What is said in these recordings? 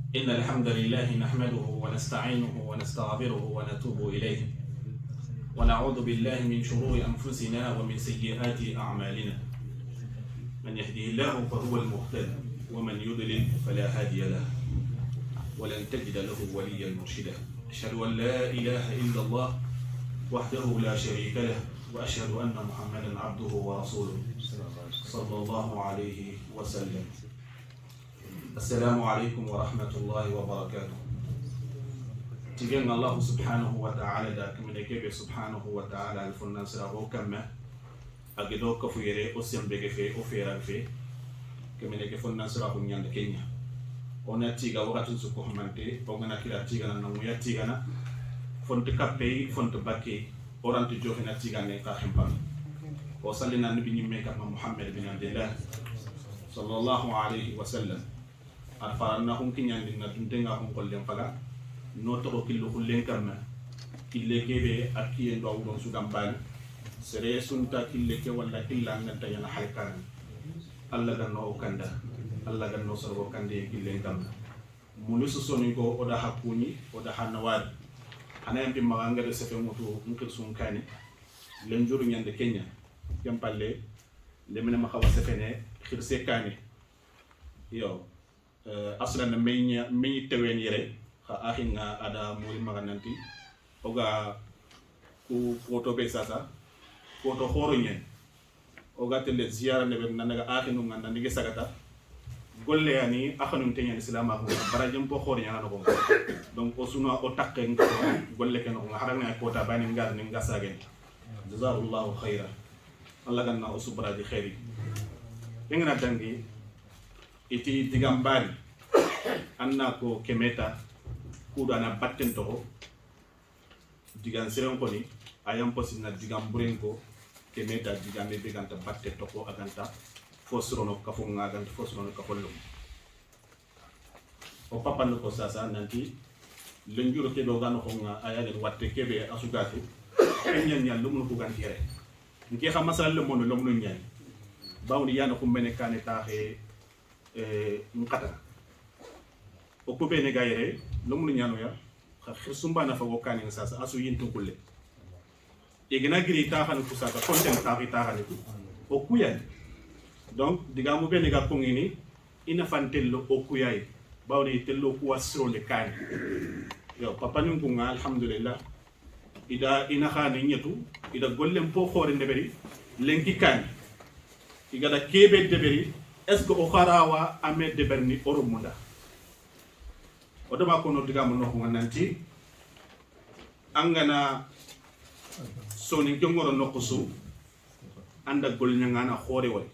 إن الحمد لله نحمده ونستعينه ونستغفره ونتوب إليه ونعوذ بالله من شرور أنفسنا ومن سيئات أعمالنا. من يهده الله فهو المهتد ومن يضلل فلا هادي له ولن تجد له وليا مرشدا. أشهد أن لا إله إلا الله وحده لا شريك له وأشهد أن محمدا عبده ورسوله صلى الله عليه وسلم. السلام عليكم ورحمة الله وبركاته. تجينا الله سبحانه وتعالى دا كمنكيب سبحانه وتعالى الفنان سراغو كما أجدو كفيري أسيم بيجي أفيرا في كمنكيب فنان سراغو نيان كينيا. ona tiga wakati suko hamante pongana kila tiga na namuya tiga na fonte kapei fonte bake oranti joxe na tiga ne ka xempal o sallina nabi ni meka Muhammad bin Abdullah sallallahu alayhi wa sallam arfarna hum kinyandi na dundenga hum kollem faga no to killu kullen kamma kille kebe akiye ndo don su gambal sere sunta kille ke wala killa nganta yana halkan alla ganno kanda Allah gan no sorgo kande gillen kam munu so soni ko oda hakuni oda hanawad ana yambi maganga de sefe mutu ngir sun kani len juru nyande Kenya yampalle le mena ma xawa sefene xir se kani yo aslan meñi tewen yere xa axinga ada muri magananti oga ku photo be sasa photo khoro nyen oga tele ziyara ne be nanaga axinu nganda ndige sagata golle yani akhanum tenya islam ak barajum bo khor nyana no donc o suno o takke golle ken o haranga ko ta bani ngar ni ngasagen jazakallahu khaira Allah ganna o subraji khairi ngena dangi iti digambari anna ko kemeta kudo na batten to digan seren ko ni ayam posina digamburen ko kemeta digame be ganta batte to ko aganta fosrono kafunga ganta fosrono kapollo o papando ko sasa nanti lenjuro ke do gano ko nga ayade watte kebe asugati enyan nyal lumu ko ganti re ngi xam masal le mono lumu nyal bawni yana ko mene kane taxe ngata o ko bene gayre lumu nyano ya khirsumba na fa ko kane sasa asu yinto kulle igna giri taxan ko saka content taxi taxani o kuyan donc diga mu bene ga kongini ina fantello o kuyay bawni tello ko wasro le kan yo papa ñu nga alhamdulillah ida ina khani ñetu ida gollem po xore ndeberi lenki kan iga da kebe deberi est ce o kharawa ame deberni oromunda o dama ko no diga mo no ko nanti angana soni jongoro nokusu anda gol ñanga na xore way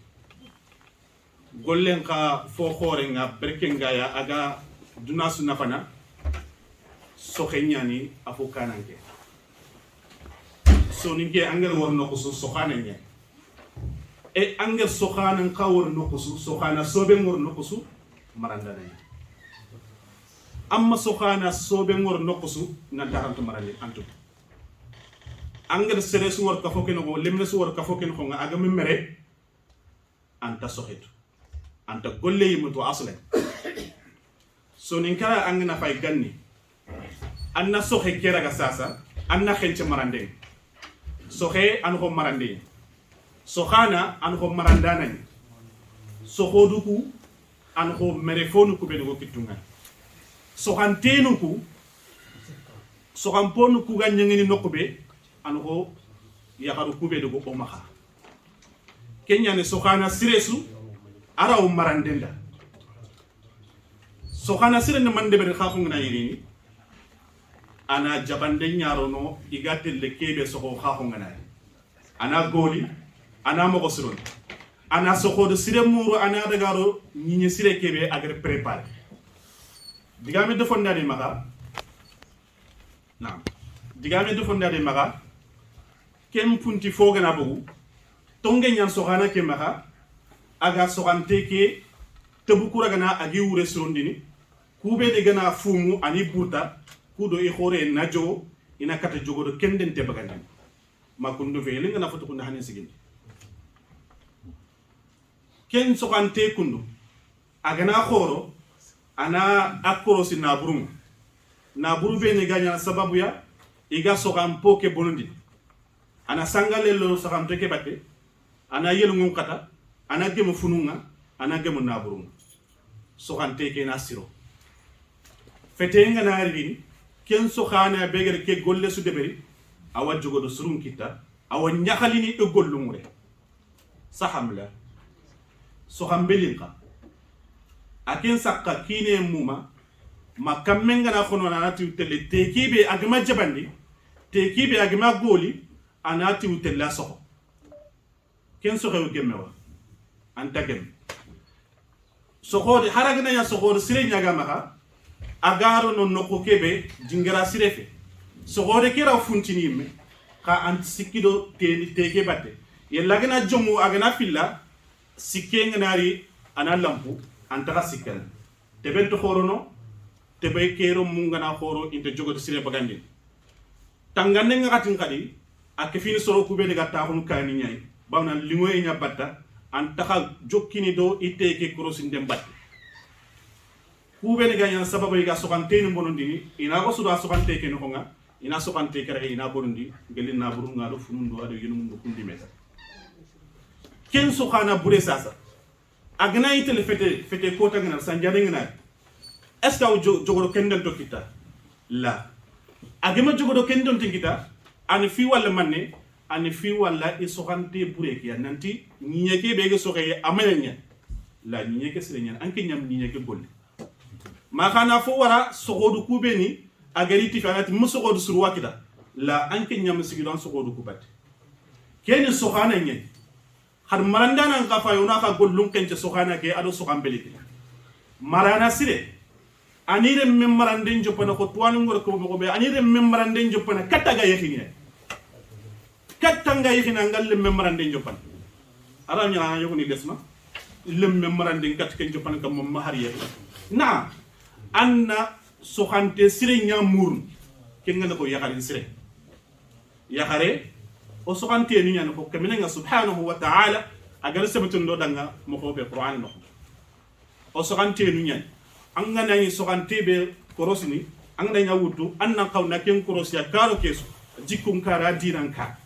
gollen ka fo khore nga berkenga ya aga dunasu nafana so xeñani afo kananke so ninke anger wor nokusu so xananya e anger so xanan ka wor nokusu so xana sobe ngor nokusu marandana amma so xana sobe ngor nokusu na tarantu marani antu anger sere su wor ka fo ken go lemne su wor ka fo ken ko nga aga memere anta soxetu anta golle yimuto aslan so nin kara angina fay ganni anna soxe keraga sasa anna xenche marande soxe an ko marande soxana an ko marandana soxoduku an ko merefonu ku be go kitunga soxantenu ku soxamponu ku ga nyangeni nokube an ko yaxaru ku be go omaxa kenya ne soxana siresu araw marandenda so xana sirene mande be xaxu ngana yirini ana jabande ñarono igatel le kebe so xaxu ngana ana goli ana mo gosron ana so xodo sire muru ana dagaro ñi sire kebe agre préparer digame defondade maga naam digame defondade maga kem punti fogana bugu tonge ñan so xana ke maga aga soxante ke tebukura gana agi wure surondini kube de gana fumu ani burta kudo e khore najo ina kata jogodo kenden te bagandam makundu fe linga na foto kunna hanin sigini ken soxante kundu agana khoro ana akorosi naburu be ni ganya sababu ya iga sokan poke bonundi ana sangale lo sokan teke batte ana yelu ngon kata ana gemu fununga ana gemu naburu sokan teke na siro fetenga na rini ken sokana begere ke golle su deberi awa jogo do surun kita awa nyakhalini e gollumure sahamla sokan belinka akin sakka kine muma makammenga na khono na nati utele tekibe agma jabandi tekibe agma goli anati utella soko ken so xew gemmewa anta gem soko de haragna ya soko sire nyaga maka agaro no noko kebe jingara sirefe soko de kera funtini me ka antikido teke batte yellagna jomu agna filla sikenga nari ana lampu antaka sikkal tebe to khorono tebe kero mungana khoro inte jogo sire bagandi tangande ngati ngadi ak fini soro kube de gatta hon kani nyai bawna lingoy nya batta antaka jokkini do iteke krosin dem batte kube de ganya sababu ga sokante ni bonondi ina ko suda sokante ke no nga ina sokante kare ina bonondi gelin na buru ngado funundo ado yinu ndo kundi meta ken sokhana bure sasa agna itele fete kota ngana sanjane ngana est-ce que jogodo kendon to kita la agema jogodo kendon to kita ani fi wala manne ani fi wala e soxante bureki nanti ñeke bege soxeye amayanya la ñeke sirenya anke ñam ñeke golle ma khana fo wara soxodu kubeni agari ti fanati musoxodu surwa kita la anke ñam sigidon soxodu kubati keni soxana ñe har marandana nga fa yona ka gollum kence soxana ke ado soxam beliti marana sire anire memmarande jopana ko tuwanu ngor ko mo be anire memmarande jopana katta ga yexine katta nga yexina ngal le memmarande jopana ara nyana yogoni lesma le memmarande kat ken jopana kam mo har yex na anna soxante sire nyamur ke ngana ko yaxari sire yaxare o soxante ni nyana ko kamina nga subhanahu wa ta'ala agar sabatun do danga mo ko be qur'an no o soxante ni nyana anga nani sokante be korosini anga nanya wutu anna kawna ken korosia karo kesu jikum kara dinan ka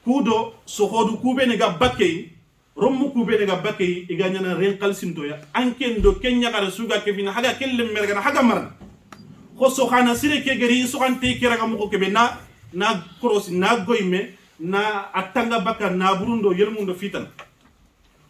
kudo sohodu kube ne ga bakkei rommu kube ne ga bakkei iganya na ren kalsinto ya anken do kenya kara suga ke fina haga kelle merga haga marna ko sokhana sire ke gari sokante kira ga mo ko be na korosi na goyme na atanga bakka na burundo yelmundo fitan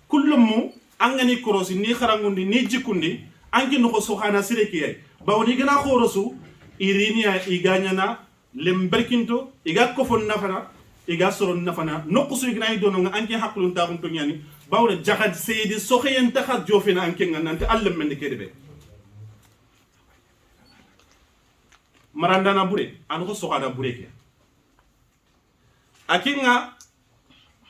kullum anga ni korosi ni kharangundi ni jikundi anki no ko sokhana sire ki bawni gana khorosu irinia iganyana lemberkinto iga kofon nafana iga soron nafana nokusu igna idono nga anki hakulun ta kunto nyani bawle jahad seydi sokhen takhat jofina anki nganante allem men kedebe marandana bure an ko sokhana bure ki akinga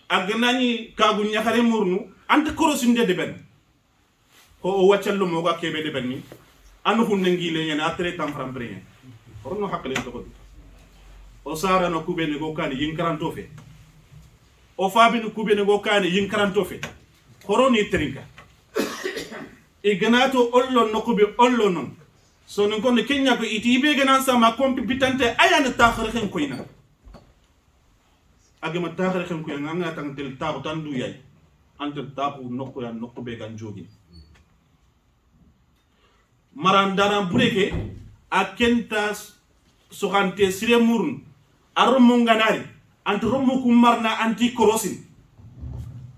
agnani kagu nyakhare murnu ante korosu ndede ben ko o waccallo mo ga kebe de benni anu hunne ngile nyana atre tam frambre orno hakle to ko o sara no kubene go kani yin karanto fe o fabi no kubene go kani yin karanto fe horoni trinka e ganato ollo no kube ollo non so non ko ne kenya ko itibe ganan sama competente ayana takhare khen ko ina agama takhare khen ko nga tan tel tabu tan du yay ante tabu nokko ya nokko be gan jogi marandana bureke akenta soxante sire murun aromo nganari anti romo ku marna anti korosin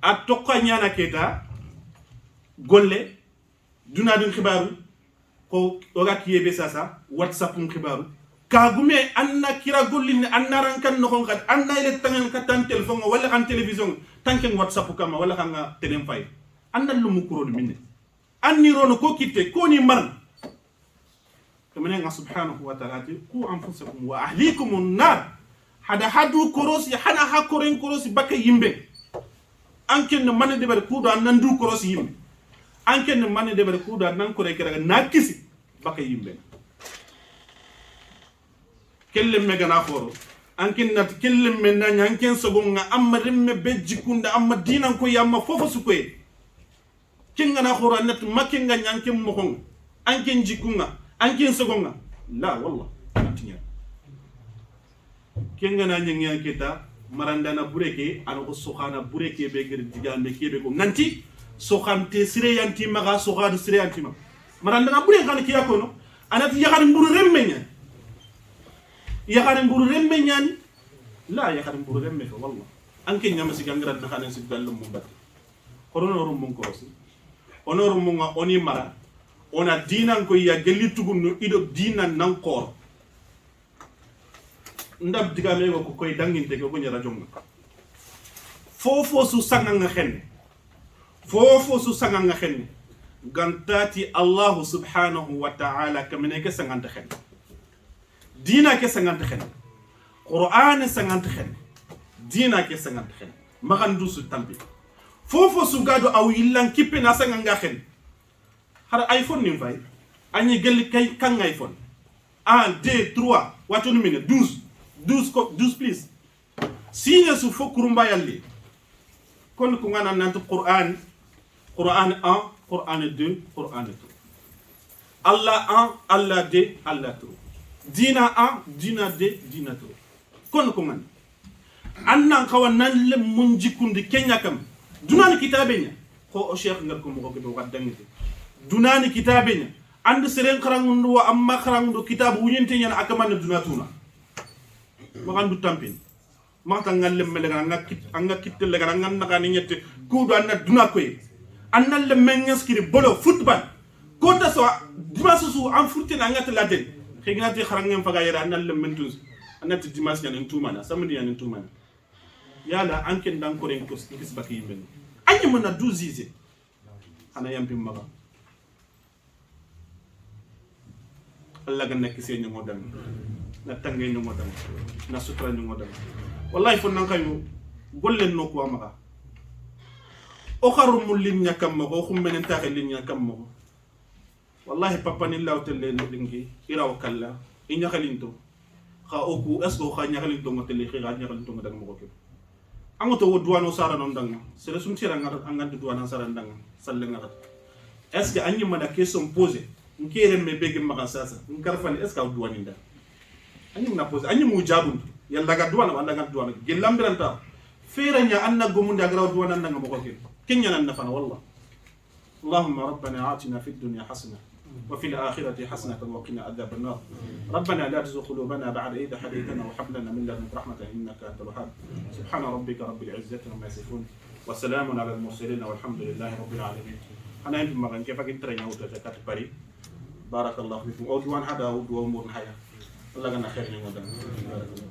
at tokka nyana keta golle duna dun khibaru ko oga kiyebe sasa whatsapp mun khibaru kagume anna kira gollin anna rankan no kon kat anna ile tangen katan telephone wala kan television tanken whatsapp kama wala kan telen fay anna lumu kuro minne anni rono ko kitte ko ni mar كمان سبحانه وتعالى قوا أنفسكم وأهليكم النار هذا حدو كروسي هذا هكورين كروسي بك يمبي أنكن من دبر كودا نندو كروسي يمبي أنكن من دبر كودا ننكوري كرا ناكسي بك يمبي كلم مجانا خورو أنكن نتكلم من نان أنكن سجونا أما رم بيجكوندا أما دينا كوي أما فوفسكوي كينغنا خورا نت ما كينغا نانكن مخون anken jikunga anken sogonga la wallah antinya kenga na nyanga kita marandana bureke anoko sokhana bureke be gir digambe kebe ko nanti sokhante sire yanti maga sokhade sire yanti ma marandana bureke kan kiya kono anati yakari mburu remmenya yakari mburu remmenya ni la yakari mburu remme ko wallah anke nyama sigangara na khane sig dalum mumbat korono mun ko si onoro munga oni mara ona dinan ko ya gelli tugunno ido dinan nan kor ndab digame ko koy danginte ko nyara jonga fofo su sanganga xenne fofo su sanganga xenne gantati allah subhanahu wa ta'ala kamene ke sanganta xenne dina ke sanganta xenne qur'an sanganta xenne dina ke sanganta xenne magandu su tambi fofo su gado aw yillan kippe na sanganga xenne har iphone nim fay ani gelli kay kan iphone 1 2 3 watu ni 12 please signe su fokurumba yalli kon ko ngana nant qur'an 1 qur'an 2 qur'an 3 allah 1 allah 2 allah 3 dina 1 dina 2 dina 3 kon ko ngana annan kawan le mun jikundi kenya kam dunani kitabenya ko o sheikh ngal ko mo ko do waddangite dunani kitabenya and seren kharangundu wa amma kharangundu kitabu wunyente nyana akaman dunatuna magandu tampin mata ngalle melega nga kitte lega nga naka ni nyette kudo anna duna koy anna le mengaskiri bolo football ko ta so dimanche su am furti na ngata la den xigati kharangem faga yara anna le mentus anna ti dimanche nyan tumana samedi nyan tumana yala anken dan ko ren ko kis baki yimben anyi mana duzize ana yampi maga Allah ga nek sey ñoo dem na tangé ñoo dem na sutra ñoo dem wallahi fon nan kayu gollen no ko amaga o kharu mulin ñakam mako xummenen taxé lin ñakam mako wallahi papa ni lawtele no dingi iraw kala i ñaxalinto xa oku esko xa ñaxalinto ngotele xiga ñaxalinto ngada mako ke angoto wo duwano sara non danga sere sum tira ngad duwana sara danga salle ngada est ce que anyi mada question poser nkere me bege maka sasa nkarfani est ce que duwani nda anyi na poser anyi mu jabundu yalla ga duwana wala ga duwana gelambiranta feeranya anna gomunda graw duwana ndanga mako ke kenya nan nafana wallah اللهم ربنا آتنا في الدنيا حسنة وفي الآخرة حسنة وقنا عذاب النار ربنا لا تزغ قلوبنا بعد إذ هديتنا وهب لنا من لدنك رحمة إنك أنت الوهاب سبحان ربك رب العزة عما يصفون وسلام على المرسلين والحمد لله رب العالمين أنا عندي مغان كيف أنت وتجاكات بري بارك الله فيكم أو دوان هذا أو دوان مور حياة الله كنا خير من